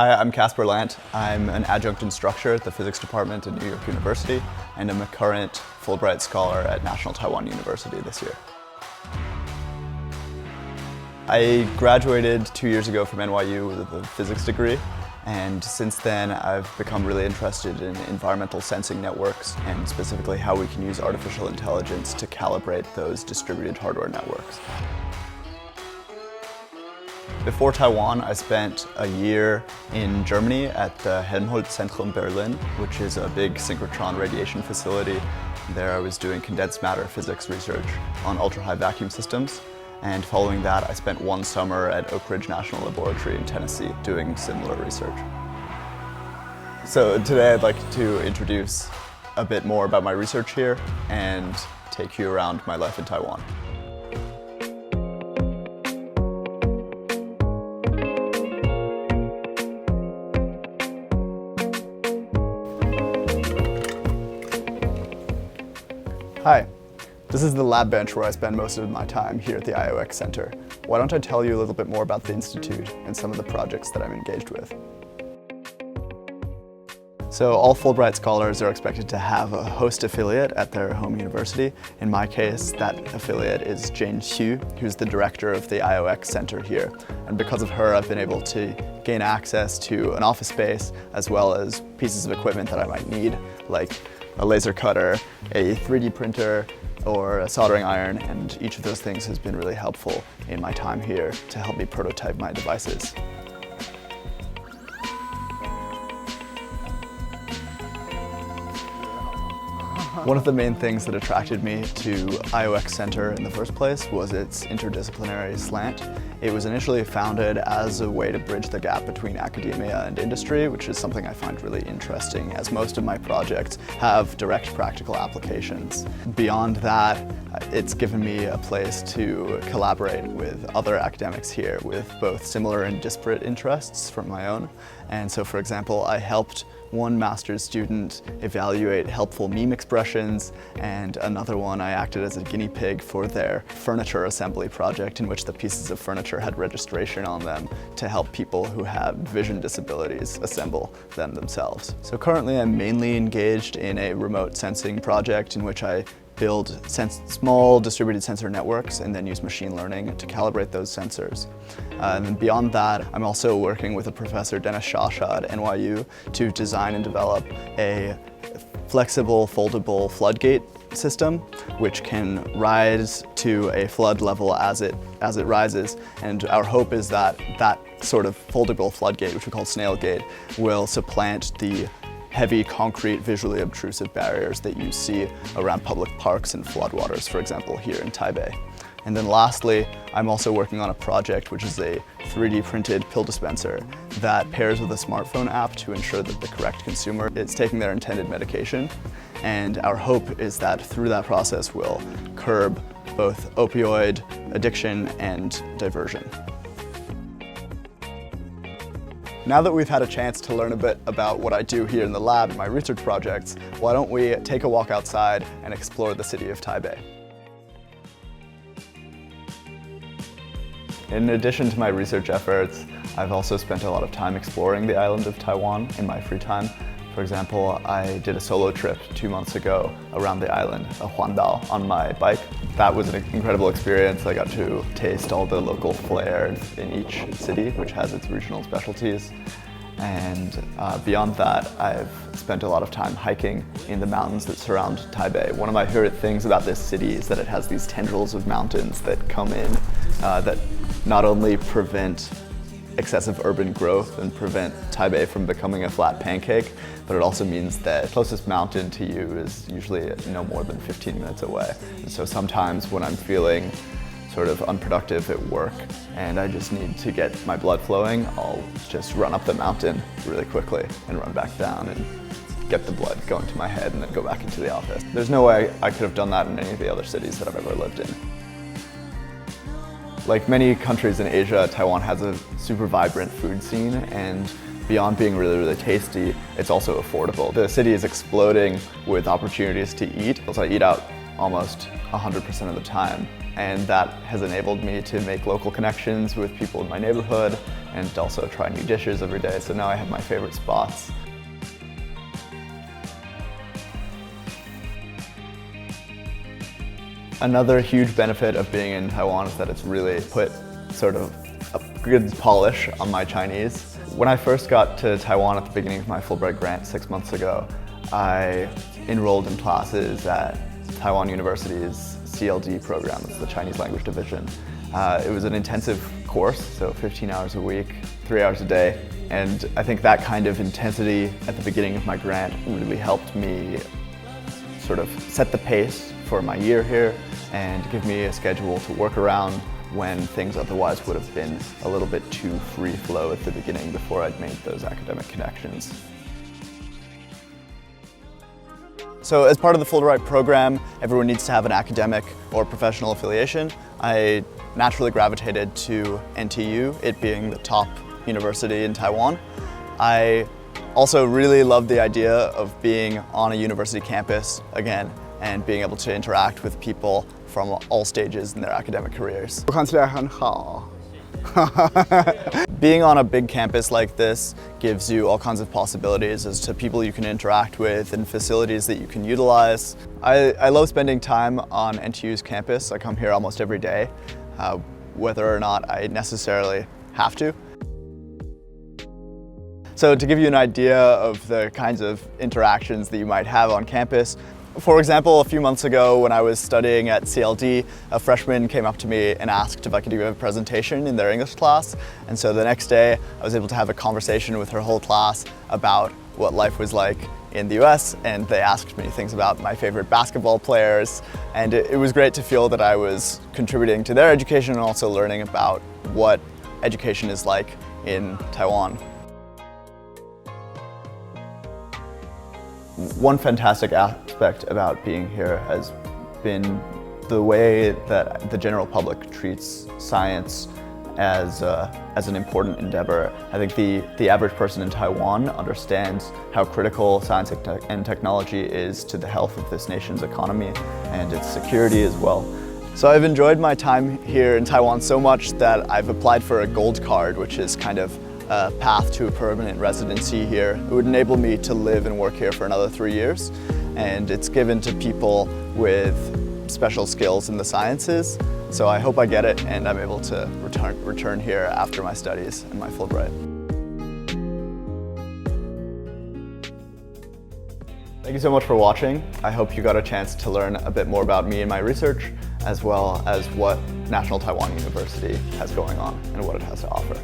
Hi, I'm Caspar Lant. I'm an adjunct instructor at the physics department at New York University, and I'm a current Fulbright scholar at National Taiwan University this year. I graduated 2 years ago from NYU with a physics degree, and since then I've become really interested in environmental sensing networks and specifically how we can use artificial intelligence to calibrate those distributed hardware networks. Before Taiwan, I spent a year in Germany at the Helmholtz-Zentrum Berlin, which is a big synchrotron radiation facility. There I was doing condensed matter physics research on ultra-high vacuum systems. And following that, I spent one summer at Oak Ridge National Laboratory in Tennessee doing similar research. So today I'd like to introduce a bit more about my research here and take you around my life in Taiwan. Hi. This is the lab bench where I spend most of my time here at the IOX Center. Why don't I tell you a little bit more about the Institute and some of the projects that I'm engaged with. So all Fulbright scholars are expected to have a host affiliate at their home university. In my case, that affiliate is Jane Xu, who's the director of the IOX Center here. And because of her, I've been able to gain access to an office space as well as pieces of equipment that I might need, like a laser cutter, a 3D printer, or a soldering iron, and each of those things has been really helpful in my time here to help me prototype my devices. One of the main things that attracted me to IOX Center in the first place was its interdisciplinary slant. It was initially founded as a way to bridge the gap between academia and industry, which is something I find really interesting, as most of my projects have direct practical applications. Beyond that, it's given me a place to collaborate with other academics here with both similar and disparate interests from my own. And so, for example, I helped one master's student evaluate helpful meme expressions, and another one I acted as a guinea pig for their furniture assembly project in which the pieces of furniture had registration on them to help people who have vision disabilities assemble them themselves. So currently I'm mainly engaged in a remote sensing project in which I build small distributed sensor networks and then use machine learning to calibrate those sensors. And then beyond that, I'm also working with a professor, Dennis Shasha at NYU, to design and develop a flexible, foldable floodgate system, which can rise to a flood level as it rises. And our hope is that that sort of foldable floodgate, which we call snail gate, will supplant the heavy concrete, visually obtrusive barriers that you see around public parks and floodwaters, for example, here in Taipei. And then lastly, I'm also working on a project which is a 3D printed pill dispenser that pairs with a smartphone app to ensure that the correct consumer is taking their intended medication. And our hope is that through that process we'll curb both opioid addiction and diversion. Now that we've had a chance to learn a bit about what I do here in the lab and my research projects, why don't we take a walk outside and explore the city of Taipei. In addition to my research efforts, I've also spent a lot of time exploring the island of Taiwan in my free time. For example, I did a solo trip 2 months ago around the island, a Huandao, on my bike. That was an incredible experience. I got to taste all the local flair in each city, which has its regional specialties. And beyond that, I've spent a lot of time hiking in the mountains that surround Taipei. One of my favorite things about this city is that it has these tendrils of mountains that come in that not only prevent excessive urban growth and prevent Taipei from becoming a flat pancake, but it also means that the closest mountain to you is usually no more than 15 minutes away. And so sometimes when I'm feeling sort of unproductive at work and I just need to get my blood flowing, I'll just run up the mountain really quickly and run back down and get the blood going to my head and then go back into the office. There's no way I could have done that in any of the other cities that I've ever lived in. Like many countries in Asia, Taiwan has a super vibrant food scene, and beyond being really, really tasty, it's also affordable. The city is exploding with opportunities to eat. So I eat out almost 100% of the time. And that has enabled me to make local connections with people in my neighborhood and also try new dishes every day. So now I have my favorite spots. Another huge benefit of being in Taiwan is that it's really put sort of a good polish on my Chinese. When I first got to Taiwan at the beginning of my Fulbright grant 6 months ago, I enrolled in classes at Taiwan University's CLD program, it's the Chinese language division. It was an intensive course, so 15 hours a week, 3 hours a day. And I think that kind of intensity at the beginning of my grant really helped me sort of set the pace for my year here and give me a schedule to work around when things otherwise would have been a little bit too free flow at the beginning before I'd made those academic connections. So as part of the Fulbright program, everyone needs to have an academic or professional affiliation. I naturally gravitated to NTU, it being the top university in Taiwan. I also really love the idea of being on a university campus again and being able to interact with people from all stages in their academic careers. 看起来很好。 Being on a big campus like this gives you all kinds of possibilities as to people you can interact with and facilities that you can utilize. I love spending time on NTU's campus. I come here almost every day, whether or not I necessarily have to. So to give you an idea of the kinds of interactions that you might have on campus, for example, a few months ago when I was studying at CLD, a freshman came up to me and asked if I could give a presentation in their English class. And so the next day I was able to have a conversation with her whole class about what life was like in the US, and they asked me things about my favorite basketball players. And it was great to feel that I was contributing to their education and also learning about what education is like in Taiwan. One fantastic aspect about being here has been the way that the general public treats science as an important endeavor. I think the average person in Taiwan understands how critical science and technology is to the health of this nation's economy and its security as well. So I've enjoyed my time here in Taiwan so much that I've applied for a gold card, which is kind of a path to a permanent residency here. It would enable me to live and work here for another 3 years, and it's given to people with special skills in the sciences. So I hope I get it and I'm able to return here after my studies and my Fulbright. Thank you so much for watching. I hope you got a chance to learn a bit more about me and my research, as well as what National Taiwan University has going on and what it has to offer.